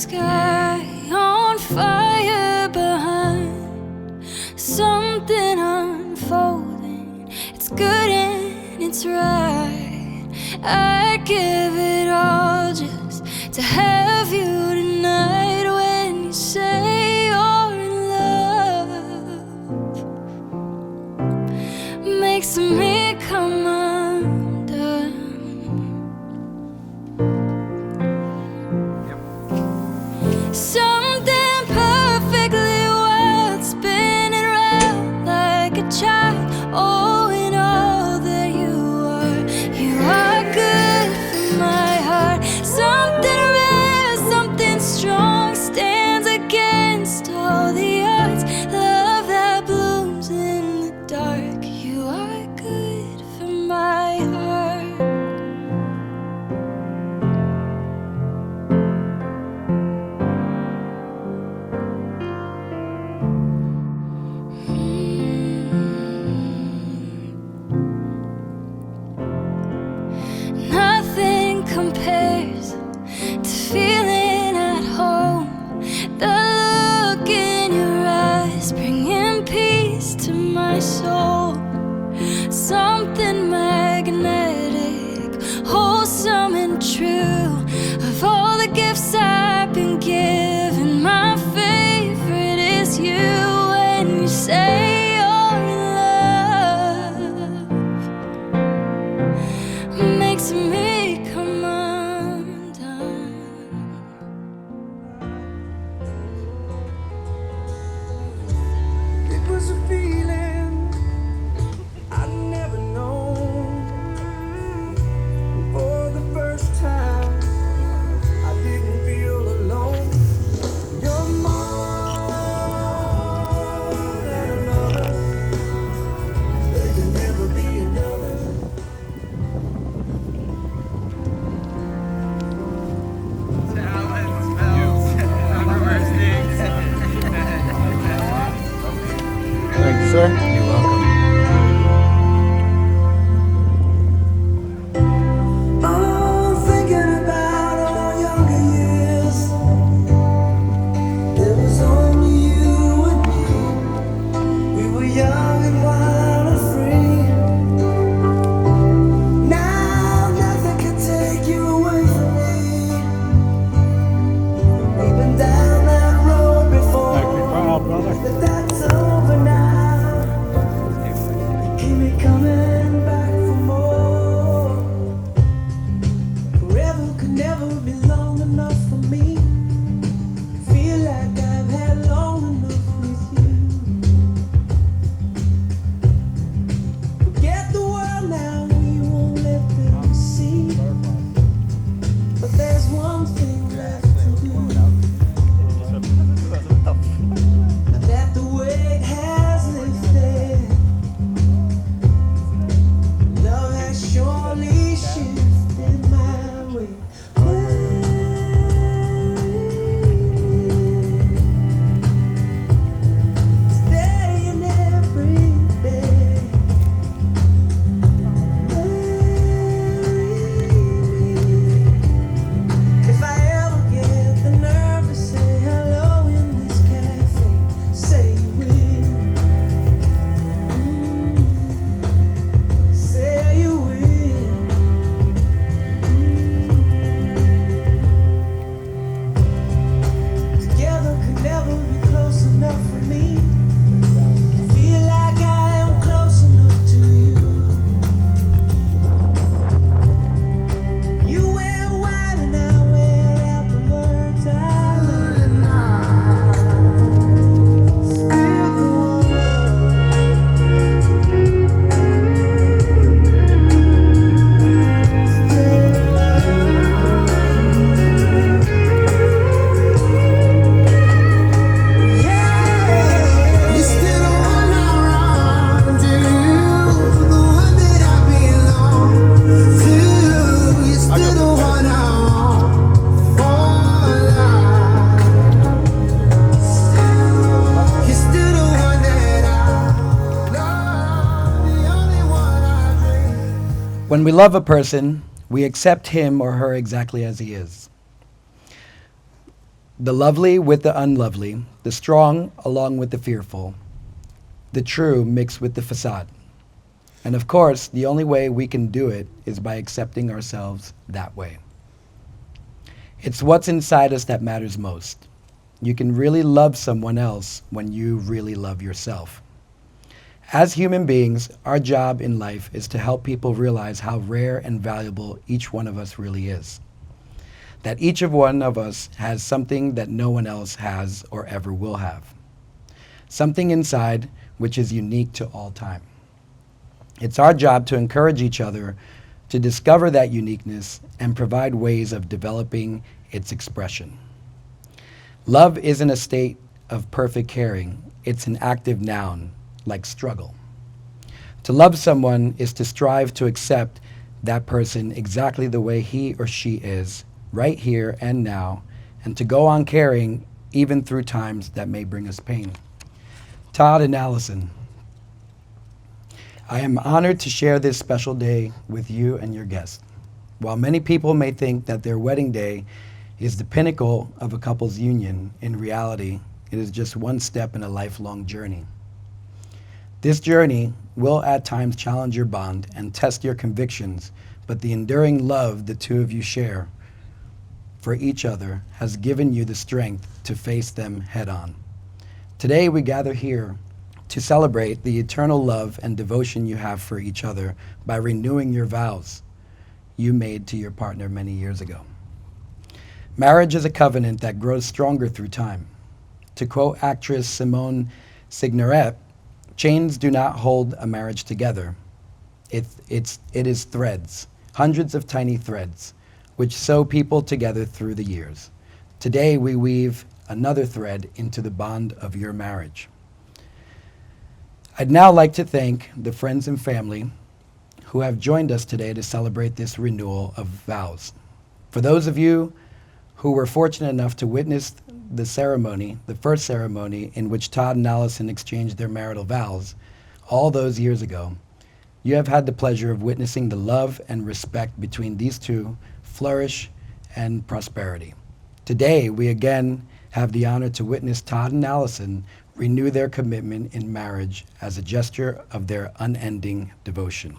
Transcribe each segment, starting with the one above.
sky on fire behind, something unfolding. It's good and it's right. I give it all just to have you tonight. When you say you're in love, makes me come undone. Something perfectly wild, spinning round like a child. Oh, in all that you are good for my heart. Something rare, something strong, stands against all the odds. Love that blooms in the dark. You are good for my heart. Nothing compares to feeling at home. The look in your eyes, bringing peace to my soul. Something magnetic, wholesome and true. Of all the gifts I've been given, my favorite is you. When you say you're in love, makes me come undone. It was a feeling I'd never known. For the first time, I didn't feel alone. You're more than another. There can never be another. Thank you, sir. You're welcome. Oh, thinking about our younger years. There was only you and me. We were young and wild and free. Now nothing can take you away from me. We've been down that road before. Thank you, brother. But that's over now. Keep me coming back for more. Forever could never be long enough for me. Feel like I've had long enough with you. Forget the world now, we won't let them see. But there's one thing left to do. Now that the weight has lifted, love has surely shifted my way. Stay in every day. If I ever get the nerve to say hello in this cafe, say you will. Say you will. Together could never be close enough for me. I feel like I am close enough to you. You wear white and I wear afterwards. I learn still the yeah, you still the one I run to, the one that I belong to. You're still the one I want for life. You're still the one that I love, the only one I dream. When we love a person, we accept him or her exactly as he is. The lovely with the unlovely, the strong along with the fearful, the true mixed with the facade. And of course, the only way we can do it is by accepting ourselves that way. It's what's inside us that matters most. You can really love someone else when you really love yourself. As human beings, our job in life is to help people realize how rare and valuable each one of us really is. That each of one of us has something that no one else has or ever will have. Something inside which is unique to all time. It's our job to encourage each other to discover that uniqueness and provide ways of developing its expression. Love isn't a state of perfect caring, it's an active noun, like struggle. To love someone is to strive to accept that person exactly the way he or she is, right here and now, and to go on caring even through times that may bring us pain. Todd and Allyson, I am honored to share this special day with you and your guests. While many people may think that their wedding day is the pinnacle of a couple's union, in reality, it is just one step in a lifelong journey. This journey will at times challenge your bond and test your convictions, but the enduring love the two of you share for each other has given you the strength to face them head on. Today we gather here to celebrate the eternal love and devotion you have for each other by renewing your vows you made to your partner many years ago. Marriage is a covenant that grows stronger through time. To quote actress Simone Signoret, chains do not hold a marriage together. It is threads, hundreds of tiny threads, which sew people together through the years. Today we weave another thread into the bond of your marriage. I'd now like to thank the friends and family who have joined us today to celebrate this renewal of vows. For those of you who were fortunate enough to witness the ceremony, the first ceremony in which Todd and Allyson exchanged their marital vows all those years ago, you have had the pleasure of witnessing the love and respect between these two flourish and prosperity. Today, we again have the honor to witness Todd and Allyson renew their commitment in marriage as a gesture of their unending devotion.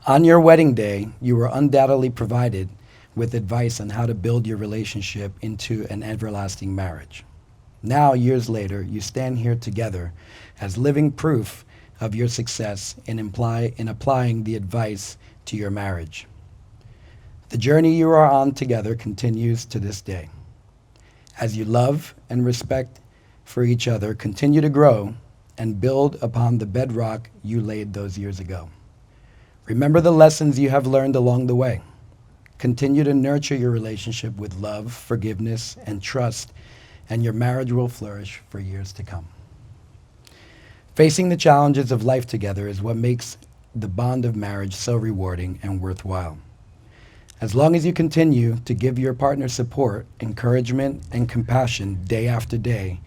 On your wedding day, you were undoubtedly provided with advice on how to build your relationship into an everlasting marriage. Now, years later, you stand here together as living proof of your success in applying the advice to your marriage. The journey you are on together continues to this day. As you love and respect for each other, continue to grow and build upon the bedrock you laid those years ago. Remember the lessons you have learned along the way. Continue to nurture your relationship with love, forgiveness, and trust, and your marriage will flourish for years to come. Facing the challenges of life together is what makes the bond of marriage so rewarding and worthwhile. As long as you continue to give your partner support, encouragement, and compassion day after day,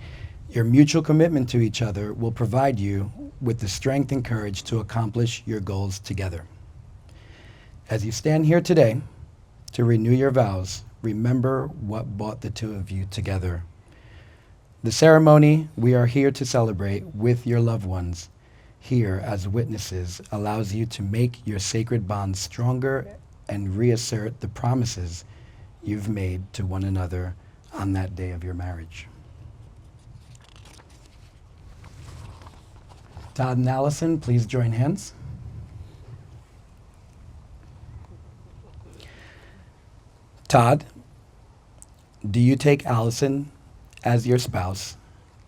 your mutual commitment to each other will provide you with the strength and courage to accomplish your goals together. As you stand here today to renew your vows, remember what brought the two of you together. The ceremony we are here to celebrate with your loved ones here as witnesses allows you to make your sacred bond stronger and reassert the promises you've made to one another on that day of your marriage. Todd and Allyson, please join hands. Todd, do you take Allyson as your spouse,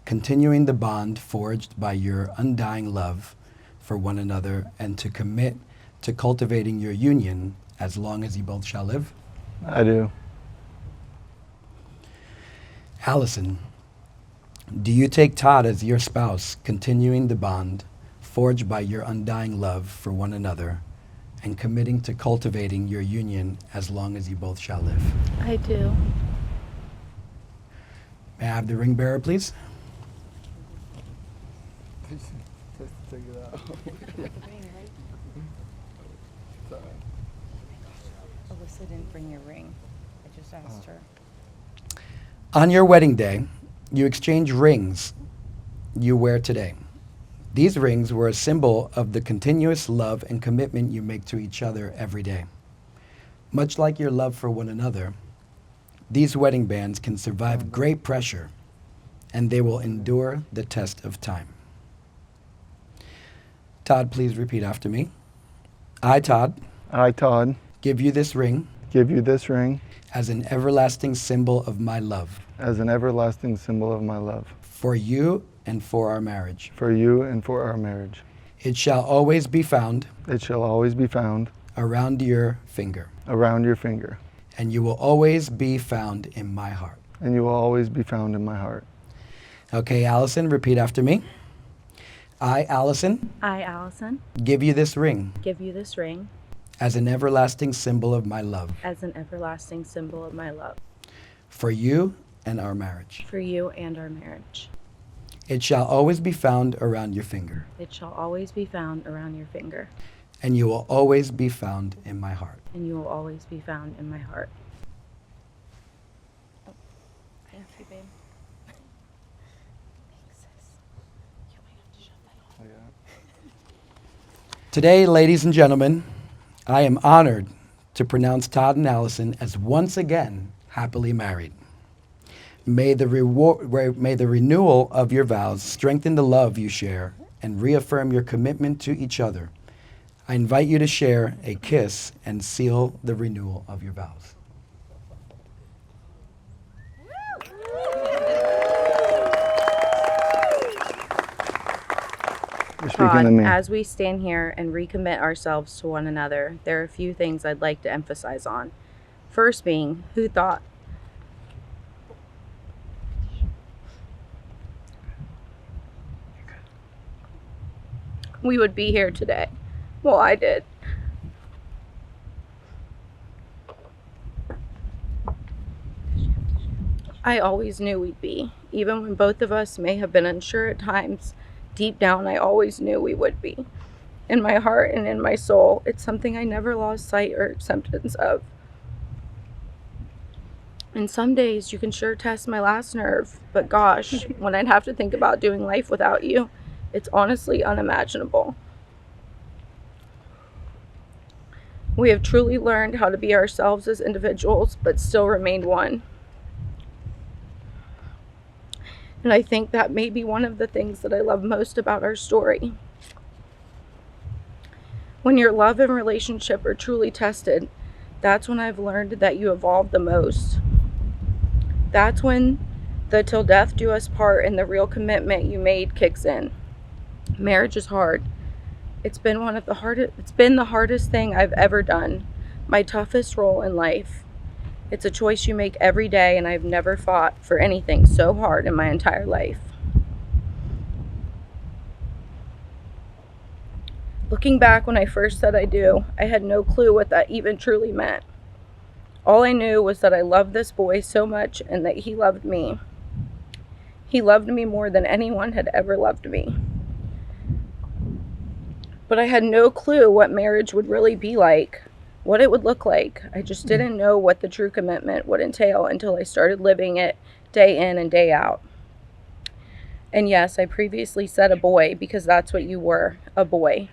continuing the bond forged by your undying love for one another, and to commit to cultivating your union as long as you both shall live? I do. Allyson, do you take Todd as your spouse, continuing the bond forged by your undying love for one another and committing to cultivating your union as long as you both shall live? I do. May I have the ring bearer, please? Alyssa didn't bring your ring. I just asked her. On your wedding day, you exchange rings you wear today. These rings were a symbol of the continuous love and commitment you make to each other every day. Much like your love for one another, these wedding bands can survive great pressure, and they will endure the test of time. Todd, please repeat after me. I, Todd, I, Todd, give you this ring give you this ring as an everlasting symbol of my love as an everlasting symbol of my love for you and for our marriage. for you and for our marriage. It shall always be found It shall always be found around your finger, around your finger, and you will always be found in my heart. and you will always be found in my heart. Okay, Allyson, repeat after me. I, Allyson, I, Allyson, give you this ring give you this ring as an everlasting symbol of my love as an everlasting symbol of my love for you and our marriage. for you and our marriage. It shall always be found around your finger, It shall always be found around your finger, and you will always be found in my heart. and you will always be found in my heart. Oh, I have you, babe. Thanks, sis. You might have to shut that off. Today, ladies and gentlemen, I am honored to pronounce Todd and Allyson as once again happily married. May the renewal of your vows strengthen the love you share and reaffirm your commitment to each other. I invite you to share a kiss and seal the renewal of your vows. You're speaking Todd, to me. as we stand here and recommit ourselves to one another, there are a few things I'd like to emphasize on. First being, who thought we would be here today? Well, I did. I always knew we'd be. Even when both of us may have been unsure at times, deep down I always knew we would be. In my heart and in my soul, it's something I never lost sight or acceptance of. And some days you can sure test my last nerve, but gosh, when I'd have to think about doing life without you, it's honestly unimaginable. We have truly learned how to be ourselves as individuals, but still remained one. And I think that may be one of the things that I love most about our story. When your love and relationship are truly tested, that's when I've learned that you evolve the most. That's when the till death do us part and the real commitment you made kicks in. Marriage is hard. It's been the hardest thing I've ever done. My toughest role in life. It's a choice you make every day, and I've never fought for anything so hard in my entire life. Looking back when I first said I do, I had no clue what that even truly meant. All I knew was that I loved this boy so much and that he loved me. He loved me more than anyone had ever loved me. But I had no clue what marriage would really be like, what it would look like. I just didn't know what the true commitment would entail until I started living it day in and day out. And yes, I previously said a boy because that's what you were, a boy.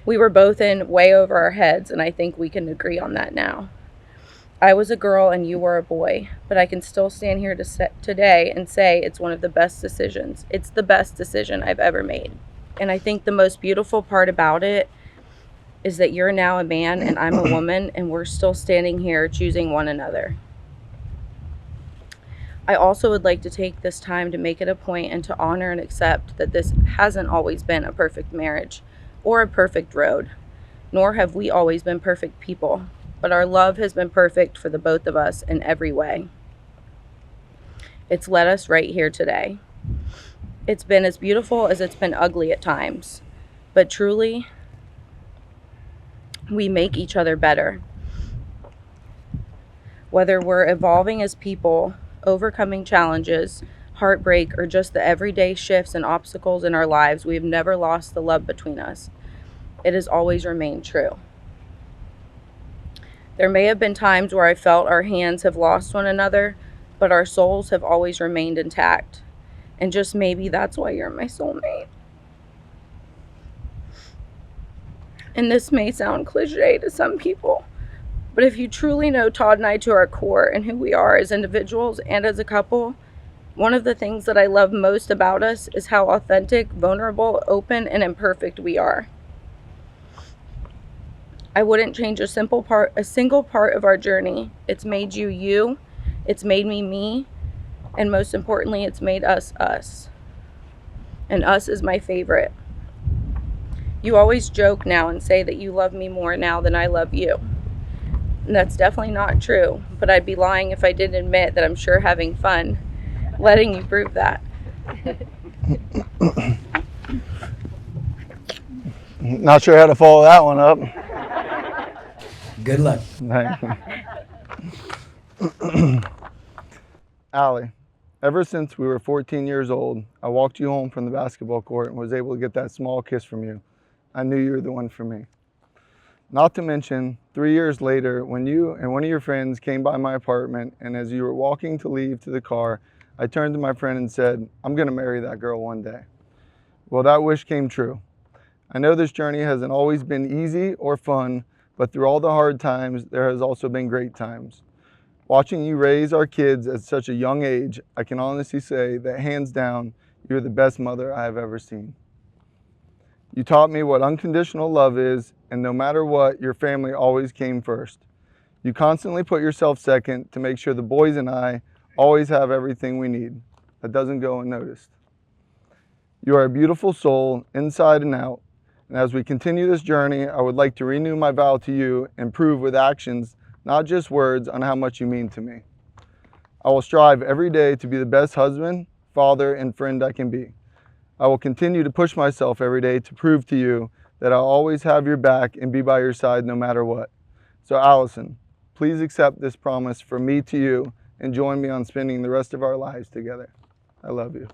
We were both in way over our heads, and I think we can agree on that now. I was a girl and you were a boy, but I can still stand here today and say it's one of the best decisions. It's the best decision I've ever made. And I think the most beautiful part about it is that you're now a man and I'm a woman, and we're still standing here choosing one another. I also would like to take this time to make it a point and to honor and accept that this hasn't always been a perfect marriage or a perfect road, nor have we always been perfect people, but our love has been perfect for the both of us in every way. It's led us right here today. It's been as beautiful as it's been ugly at times, but truly, we make each other better. Whether we're evolving as people, overcoming challenges, heartbreak, or just the everyday shifts and obstacles in our lives, we've never lost the love between us. It has always remained true. There may have been times where I felt our hands have lost one another, but our souls have always remained intact. And just maybe that's why you're my soulmate. And this may sound cliche to some people, but if you truly know Todd and I to our core and who we are as individuals and as a couple, one of the things that I love most about us is how authentic, vulnerable, open, and imperfect we are. I wouldn't change a single part of our journey. It's made you, you. It's made me, me. And most importantly, it's made us, us. And us is my favorite. You always joke now and say that you love me more now than I love you. And that's definitely not true, but I'd be lying if I didn't admit that I'm sure having fun letting you prove that. Not sure how to follow that one up. Good luck. Thank you. Allie, ever since we were 14 years old, I walked you home from the basketball court and was able to get that small kiss from you. I knew you were the one for me. Not to mention, 3 years later, when you and one of your friends came by my apartment, and as you were walking to leave to the car, I turned to my friend and said, I'm going to marry that girl one day. Well, that wish came true. I know this journey hasn't always been easy or fun, but through all the hard times, there has also been great times. Watching you raise our kids at such a young age, I can honestly say that hands down, you're the best mother I have ever seen. You taught me what unconditional love is, and no matter what, your family always came first. You constantly put yourself second to make sure the boys and I always have everything we need. That doesn't go unnoticed. You are a beautiful soul, inside and out, and as we continue this journey, I would like to renew my vow to you and prove with actions, not just words, on how much you mean to me. I will strive every day to be the best husband, father, and friend I can be. I will continue to push myself every day to prove to you that I'll always have your back and be by your side no matter what. So Allyson, please accept this promise from me to you and join me on spending the rest of our lives together. I love you.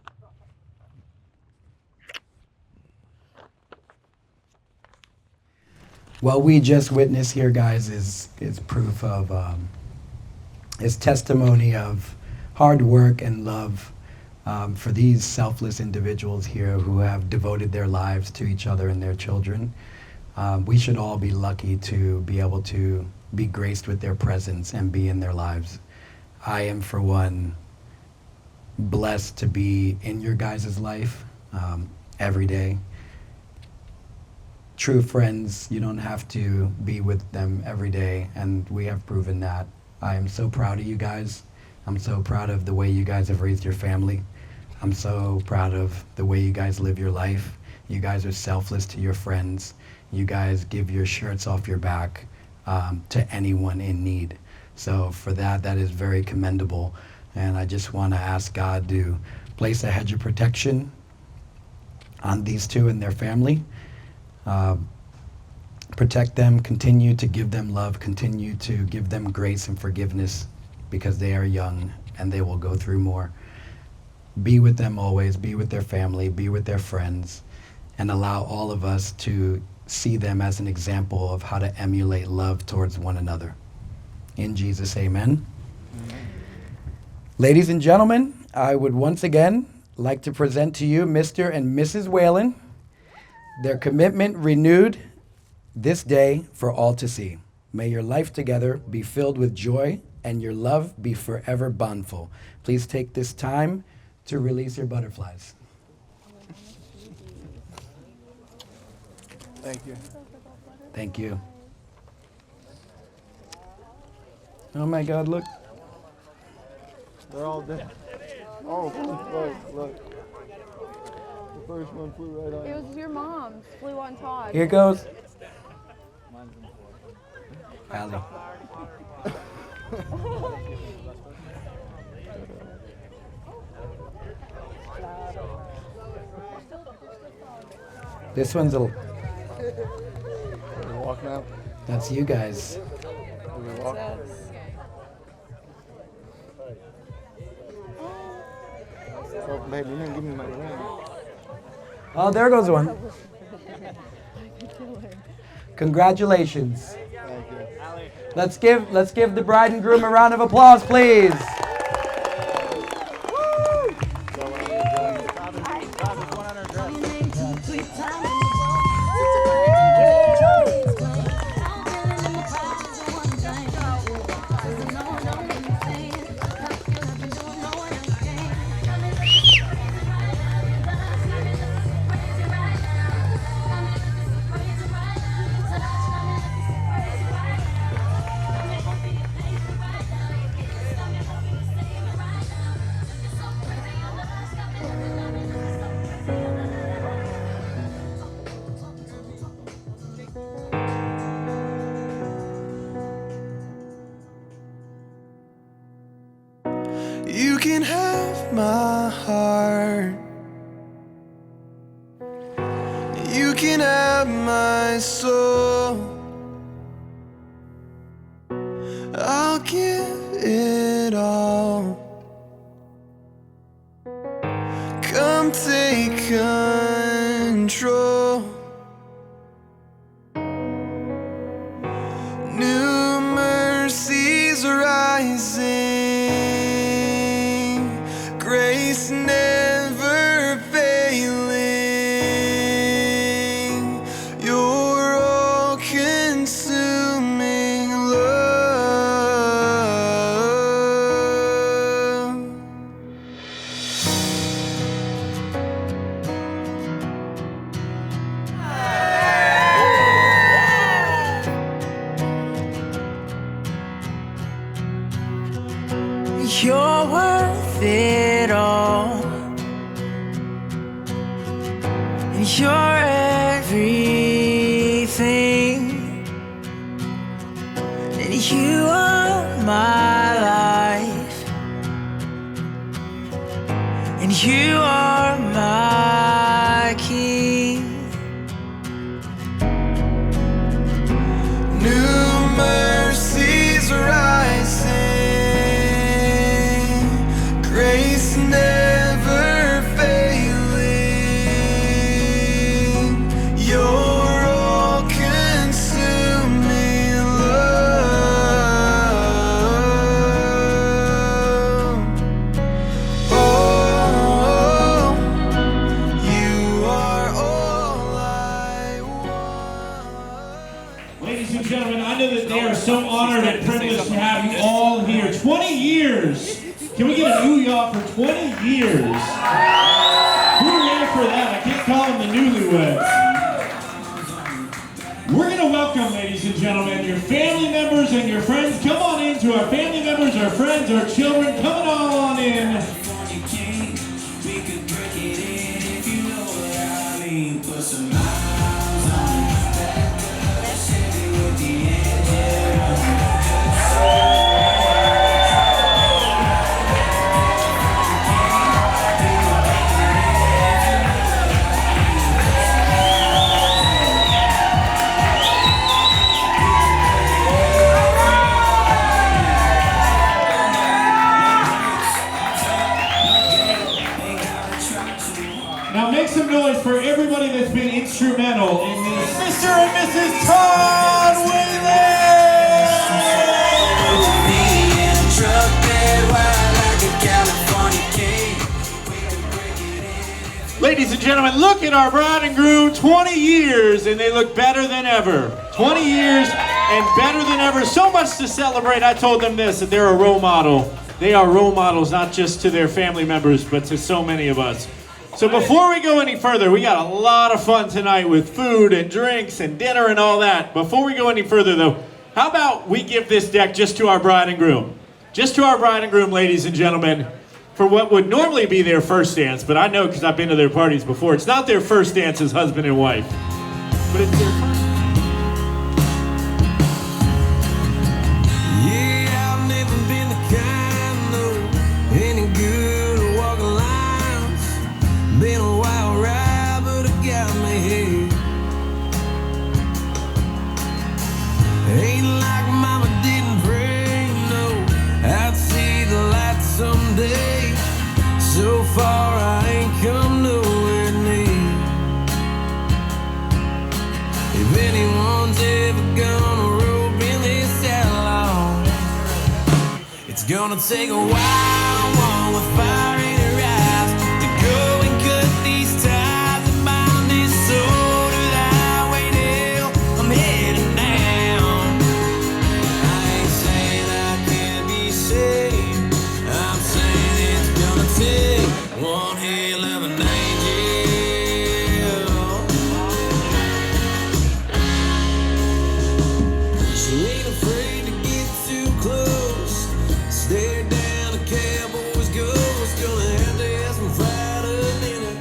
What we just witnessed here, guys, is proof of, is testimony of hard work and love for these selfless individuals here who have devoted their lives to each other and their children. We should all be lucky to be able to be graced with their presence and be in their lives. I am, for one, blessed to be in your guys' life every day. True friends, you don't have to be with them every day, and we have proven that. I am so proud of you guys. I'm so proud of the way you guys have raised your family. I'm so proud of the way you guys live your life. You guys are selfless to your friends. You guys give your shirts off your back to anyone in need. So for that, that is very commendable. And I just want to ask God to place a hedge of protection on these two and their family. Protect them, continue to give them love, continue to give them grace and forgiveness because they are young and they will go through more. Be with them always, be with their family, be with their friends, and allow all of us to see them as an example of how to emulate love towards one another. In Jesus, amen. Ladies and gentlemen, I would once again like to present to you Mr. and Mrs. Whalen, their commitment renewed this day for all to see. May your life together be filled with joy and your love be forever bondful. Please take this time to release your butterflies. Thank you. Thank you. Oh my God, look. They're all dead. Oh, look. The first one flew right on. It was your mom's. Flew on Todd. Here goes. Allie. This one's a. Are we walking out? That's you guys. Are we walking? Oh, babe, you didn't give me my ring. Oh, there goes one. Congratulations. Thank you. Let's give the bride and groom a round of applause, please. You can have my heart. You can have my soul. I'll give it all. Come take control. New mercies rising, grace never failing, your all-consuming love. You're worth it all. You're everything, and you are my life, and you are my king. New mercies rising, grace never failing, your all-consuming love. Oh, you are all I want. Ladies and gentlemen, I know that they are so honored and privileged to have you all here. 20 years! Can we get an ooh-yaw for 20 years? Who are ready for that? I can't call them the newlyweds. We're going to welcome, ladies and gentlemen, your family members and your friends. Come on in to our family members, our friends, our children. Coming all on in. Now make some noise for everybody that's been instrumental in this. Mr. and Mrs. Todd Wheeler! Ladies and gentlemen, look at our bride and groom, 20 years, and they look better than ever. 20 years and better than ever. So much to celebrate. I told them this, that they're a role model. They are role models, not just to their family members, but to so many of us. So before we go any further, we got a lot of fun tonight with food and drinks and dinner and all that. Before we go any further though, how about we give this deck just to our bride and groom? Just to our bride and groom, ladies and gentlemen, for what would normally be their first dance, but I know because I've been to their parties before, it's not their first dance as husband and wife, but it's their first. Yeah, I've never been the kind, no, any good at walking lines. Been a wild ride, but it got me here. Ain't like mama didn't pray, no, I'd see the light someday. So far I ain't come nowhere near. If anyone's ever gonna rope in this satellite, gonna take a while with fire in her eyes to go and cut these ties and bind this soul to the highway till I'm heading down. I ain't saying I can't be saved, I'm saying it's gonna take one hell of an angel. She ain't afraid to get too close, stare down a cowboy's ghost. Gonna have to have some fried up dinner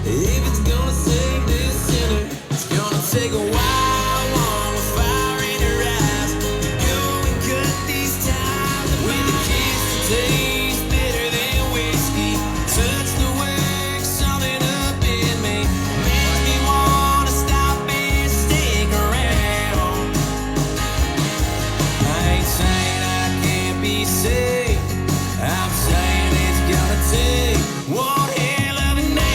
if it's gonna save this sinner. It's gonna take a while with fire in her eyes to go and cut these ties with a kiss that tastes better than whiskey. Touch the wax, something up in me makes me wanna stop and stick around. I ain't saying I can't be saved, I'm saying it's gonna take one hell of an angel.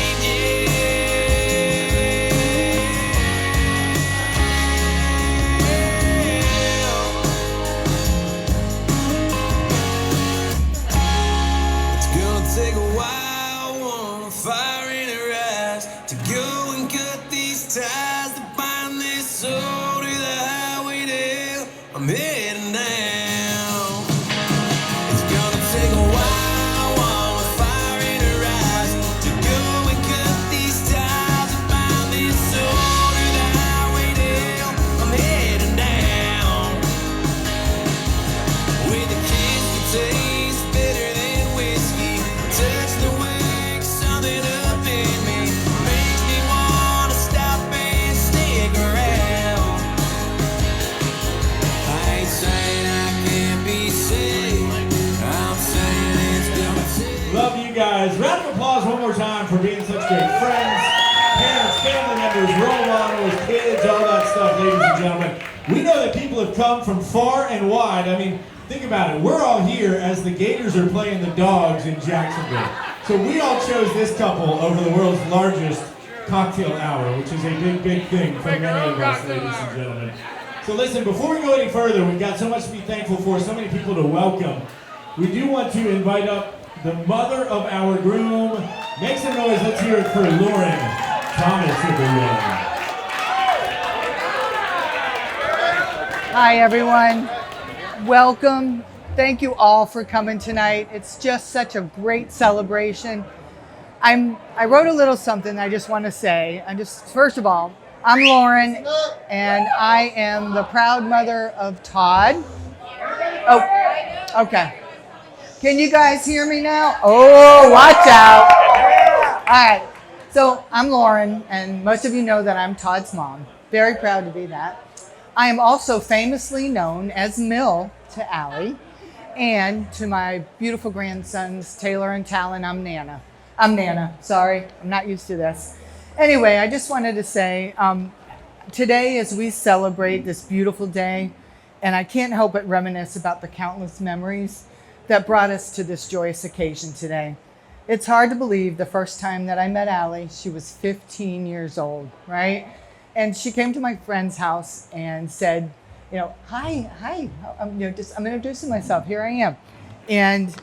It's gonna take a while, one fire in her eyes to go and cut these ties to bind this soul to the highway till I'm heading down. It's gonna take a while with fire in her eyes to go and cut these ties to bind this soul to the highway till I'm heading down. With a kiss that tastes better than whiskey, touch the wax, something up in me makes me wanna stop and stick around. I ain't saying I can't be saved, I'm saying it's gonna take. Love you guys. Round of applause one more time for being such great friends, parents, family members, role models, kids, all that stuff, ladies and gentlemen. We know that people have come from far and wide. I mean, think about it. We're all here as the Gators are playing the Dogs in Jacksonville. So we all chose this couple over the world's largest cocktail hour, which is a big, big thing for many of us, ladies and gentlemen. So listen, before we go any further, we've got so much to be thankful for, so many people to welcome. We do want to invite up the mother of our groom. Make some noise, let's hear it for Lauren Thomas, everyone. Hi, everyone. Welcome. Thank you all for coming tonight. It's just such a great celebration. I wrote a little something I just want to say. First of all, I'm Lauren, and I am the proud mother of Todd. Oh, okay. Can you guys hear me now? Oh, watch out. All right. So I'm Lauren, and most of you know that I'm Todd's mom. Very proud to be that. I am also famously known as Mill to Allie, and to my beautiful grandsons, Taylor and Talon, I'm Nana. Sorry, I'm not used to this. Anyway, I just wanted to say, today as we celebrate this beautiful day, and I can't help but reminisce about the countless memories that brought us to this joyous occasion today. It's hard to believe the first time that I met Allie, she was 15 years old, right? And she came to my friend's house and said, you know, hi, I'm introducing myself, here I am. And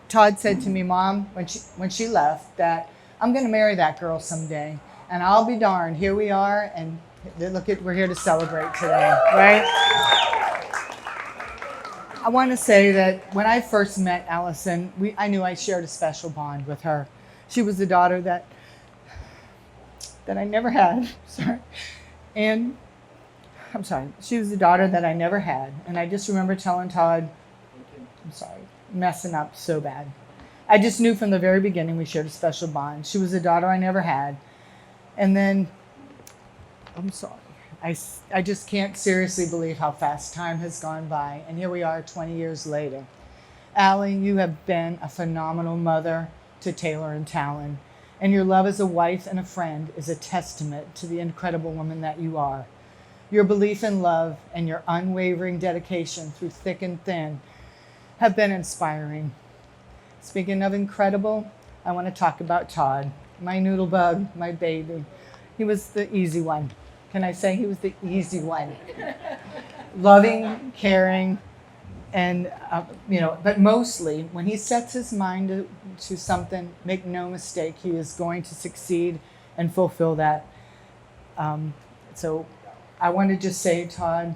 Todd said to me, Mom, when she left, that I'm gonna marry that girl someday. And I'll be darned, here we are, and we're here to celebrate today, right? I want to say that when I first met Allyson, I knew I shared a special bond with her. She was the daughter that I never had. Sorry. And I'm sorry. She was the daughter that I never had. And I just remember telling Todd, I'm sorry, messing up so bad. I just knew from the very beginning we shared a special bond. She was the daughter I never had. And then, I'm sorry. I just can't seriously believe how fast time has gone by. And here we are 20 years later. Allie, you have been a phenomenal mother to Taylor and Talon. And your love as a wife and a friend is a testament to the incredible woman that you are. Your belief in love and your unwavering dedication through thick and thin have been inspiring. Speaking of incredible, I want to talk about Todd, my noodle bug, my baby. He was the easy one. Can I say he was the easy one? Loving, caring, And, but mostly when he sets his mind to something, make no mistake, he is going to succeed and fulfill that. So I want to just say, Todd,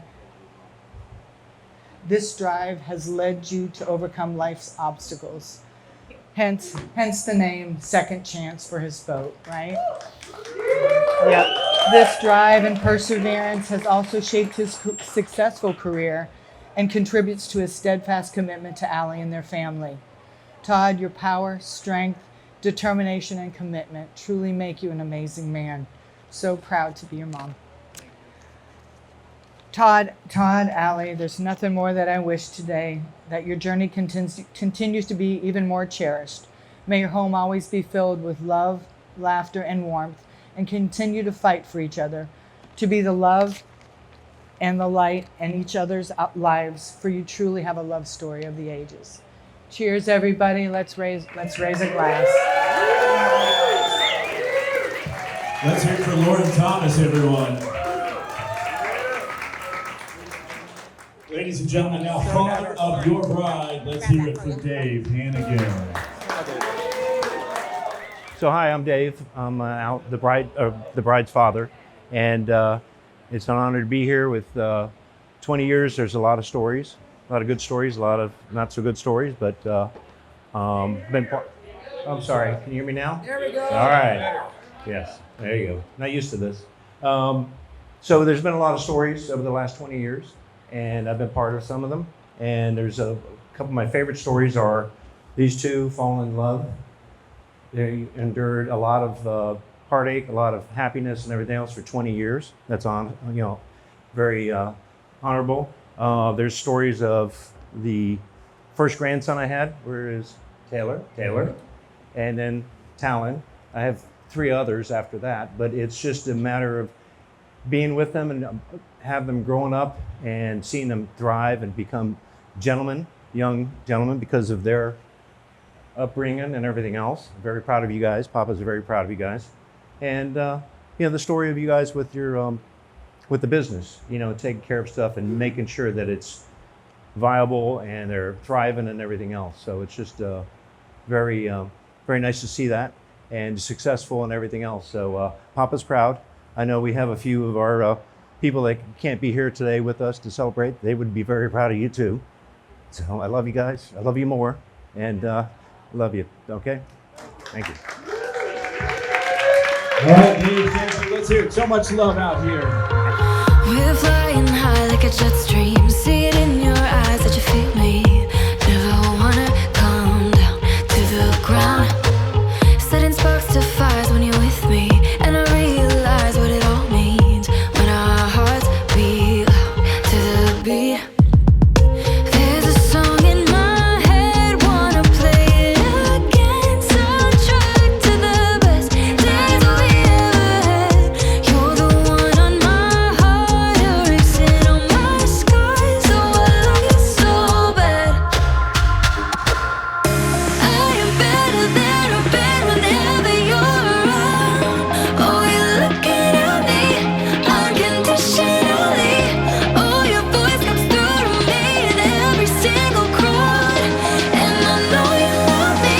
this drive has led you to overcome life's obstacles. Hence the name Second Chance for his boat, right? Yep. This drive and perseverance has also shaped his successful career and contributes to his steadfast commitment to Allie and their family. Todd, your power, strength, determination, and commitment truly make you an amazing man. So proud to be your mom. Todd, Allie, there's nothing more that I wish today, that your journey continues to be even more cherished. May your home always be filled with love, laughter, and warmth, and continue to fight for each other, to be the love and the light in each other's lives, for you truly have a love story of the ages. Cheers, everybody. Let's raise a glass. Let's hear it for Lauren Thomas, everyone. Ladies and gentlemen, now father of your bride, let's hear it for Dave Hannigan. So hi, I'm Dave. I'm the bride's father, and it's an honor to be here. With 20 years, there's a lot of stories, a lot of good stories, a lot of not so good stories, but I'm sorry, can you hear me now? There we go. All right. Yes, there you go. Not used to this. So there's been a lot of stories over the last 20 years, and I've been part of some of them. And there's a couple of my favorite stories are these two falling in love. They endured a lot of heartache, a lot of happiness and everything else for 20 years. That's very honorable. There's stories of the first grandson I had, where is Taylor, and then Talon. I have 3 others after that, but it's just a matter of being with them and have them growing up and seeing them thrive and become young gentlemen because of their upbringing and everything else. I'm very proud of you guys. Papa's very proud of you guys. And the story of you guys with your with the business, taking care of stuff and making sure that it's viable and they're thriving and everything else. So it's just very nice to see that and successful and everything else. So Papa's proud. I know we have a few of our people that can't be here today with us to celebrate. They would be very proud of you too. So I love you guys. I love you more, and love you. Okay? Thank you. All right, Dave, thank you. Let's hear it. So much love out here. We're flying high like a jet stream. See it in your eyes that you feel me. Never wanna come down to the ground. Setting sparks to fires when you're with me. And I realize what it all means when our hearts beat loud to the beat. There's a song in my head, wanna play it again. Soundtrack to the best days we ever had. You're the one on my heart, erasing all my scars. Oh, I love you so bad. I am better than I've been whenever you're around. Oh, you're looking at me unconditionally. Oh, your voice comes through to me in every single crowd. And I know you love me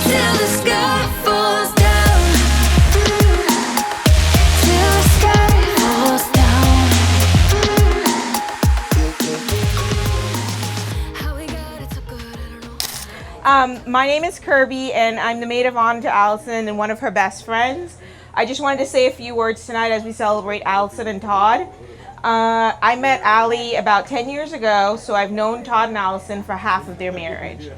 till the sky falls down. Till the sky falls down. How we got it so good, I don't know. My name is Kirby, and I'm the maid of honor to Allyson and one of her best friends. I just wanted to say a few words tonight as we celebrate Allyson and Todd. I met Allie about 10 years ago, so I've known Todd and Allyson for half of their marriage.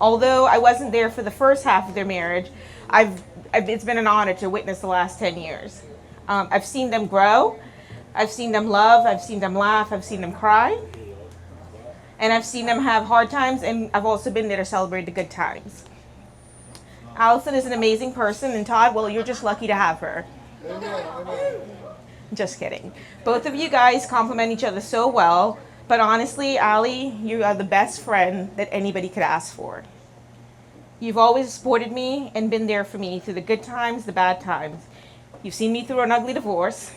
Although I wasn't there for the first half of their marriage, it's been an honor to witness the last 10 years. I've seen them grow, I've seen them love, I've seen them laugh, I've seen them cry. And I've seen them have hard times, and I've also been there to celebrate the good times. Allyson is an amazing person, and Todd, well, you're just lucky to have her. Just kidding. Both of you guys complement each other so well, but honestly, Allie, you are the best friend that anybody could ask for. You've always supported me and been there for me through the good times, the bad times. You've seen me through an ugly divorce,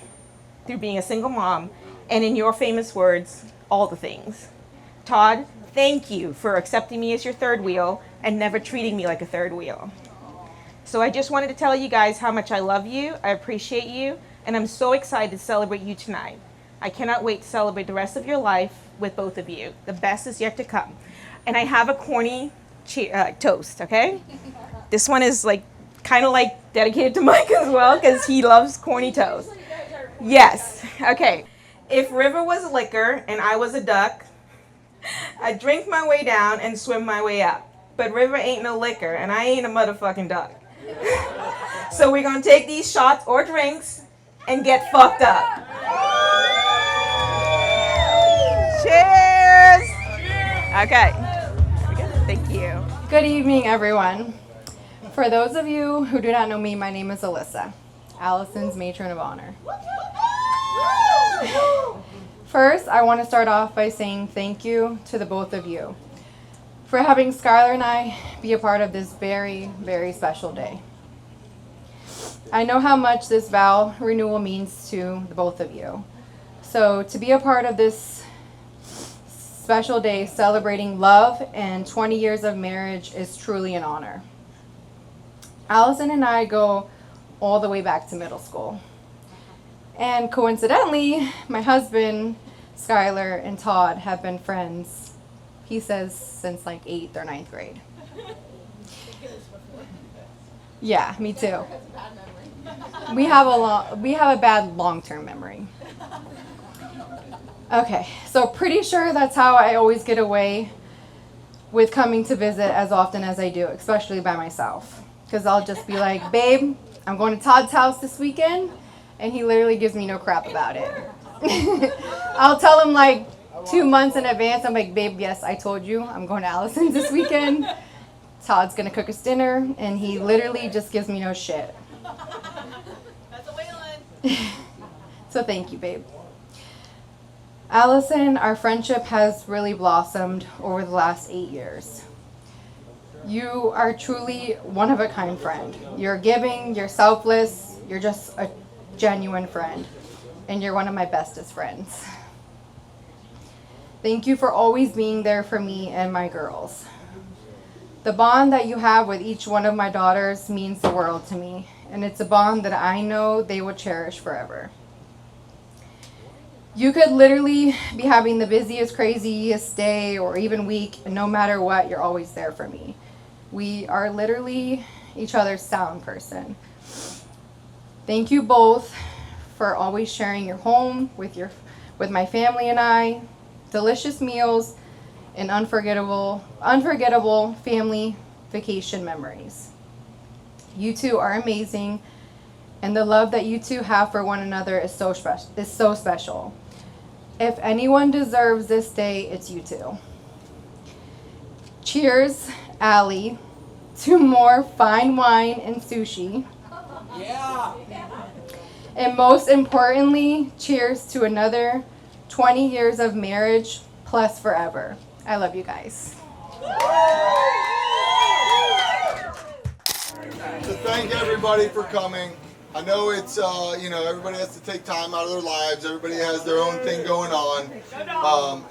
through being a single mom, and in your famous words, all the things. Todd, thank you for accepting me as your third wheel and never treating me like a third wheel. So I just wanted to tell you guys how much I love you, I appreciate you, and I'm so excited to celebrate you tonight. I cannot wait to celebrate the rest of your life with both of you. The best is yet to come. And I have a corny toast, okay? This one is like kind of like dedicated to Mike as well because he loves corny toast. Yes, okay. If river was a liquor and I was a duck, I'd drink my way down and swim my way up. But river ain't no liquor and I ain't a motherfucking duck. So we're gonna take these shots or drinks and get fucked up. Cheers! Okay. Thank you. Good evening, everyone. For those of you who do not know me, my name is Alyssa, Allyson's matron of honor. First, I want to start off by saying thank you to the both of you for having Skylar and I be a part of this very, very special day. I know how much this vow renewal means to the both of you. So to be a part of this special day celebrating love and 20 years of marriage is truly an honor. Allyson and I go all the way back to middle school. And coincidentally, my husband, Skylar, and Todd have been friends, he says, since like 8th or 9th grade. Yeah, me too. We have a bad long-term memory. Okay, so pretty sure that's how I always get away with coming to visit as often as I do, especially by myself. Because I'll just be like, babe, I'm going to Todd's house this weekend, and he literally gives me no crap about it. I'll tell him like 2 months in advance, I'm like, babe, yes, I told you, I'm going to Allyson's this weekend. Todd's going to cook us dinner, and he literally just gives me no shit. That's a whalen. So thank you, babe. Allyson, our friendship has really blossomed over the last 8 years. You are truly one of a kind friend. You're giving, you're selfless, you're just a genuine friend, and you're one of my bestest friends. Thank you for always being there for me and my girls. The bond that you have with each one of my daughters means the world to me, and it's a bond that I know they will cherish forever. You could literally be having the busiest, craziest day or even week, and no matter what, you're always there for me. We are literally each other's sound person. Thank you both for always sharing your home with my family and I, delicious meals, and unforgettable family vacation memories. You two are amazing, and the love that you two have for one another is so special. If anyone deserves this day, it's you two. Cheers, Allie, to more fine wine and sushi. Yeah. And most importantly, cheers to another 20 years of marriage plus forever. I love you guys. To thank everybody for coming. I know it's, everybody has to take time out of their lives. Everybody has their own thing going on.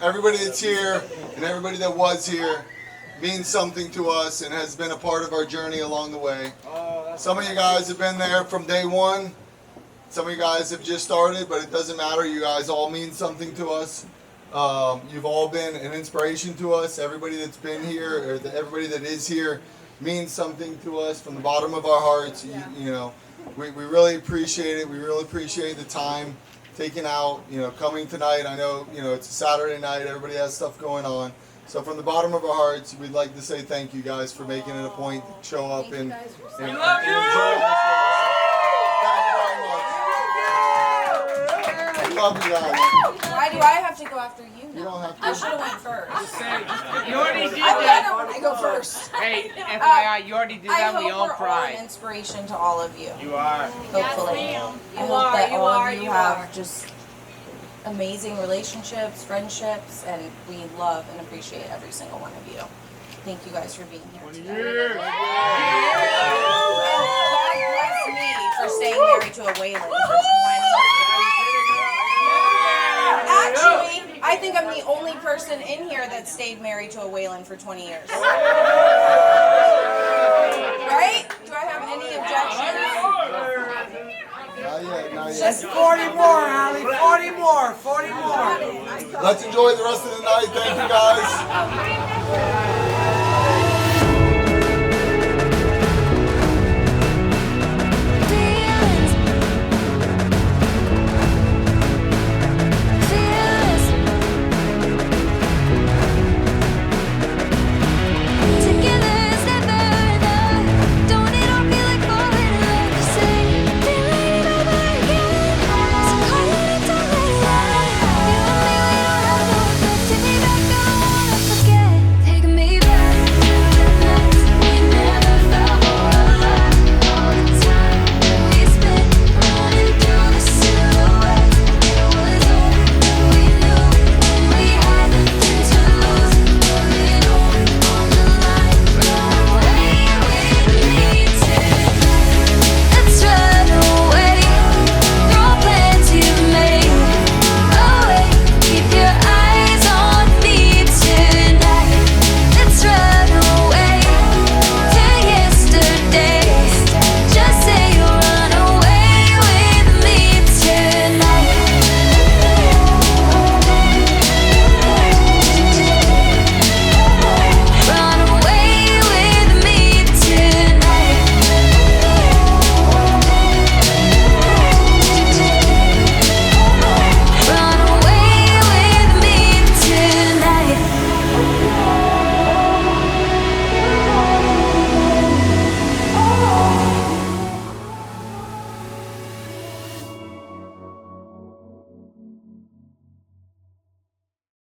Everybody that's here and everybody that was here means something to us and has been a part of our journey along the way. Some of you guys have been there from day one. Some of you guys have just started, but it doesn't matter. You guys all mean something to us. You've all been an inspiration to us. Everybody that's been here, or everybody that is here, means something to us from the bottom of our hearts. We really appreciate it. We really appreciate the time taken out, coming tonight. I know, it's a Saturday night. Everybody has stuff going on. So from the bottom of our hearts, we'd like to say thank you guys for making it a point to show up and enjoy this. Thank you very much. I love you guys. Why do I have to go after you now? You don't have to. I should have went first. You already did I that. I go first. Hey, FYI, you already did that. We all I hope we're all cried. an inspiration to all of you. You are. Hopefully. I hope that all of you have just amazing relationships, friendships, and we love and appreciate every single one of you. Thank you guys for being here today. God bless me for staying married to a whaler for 20 years. Actually, I think I'm the only person in here that stayed married to a Waylon for 20 years. Right? Do I have any objections? Not yet, not yet. Just 40 more, Allie. 40 more. 40 more. Let's enjoy the rest of the night. Thank you, guys.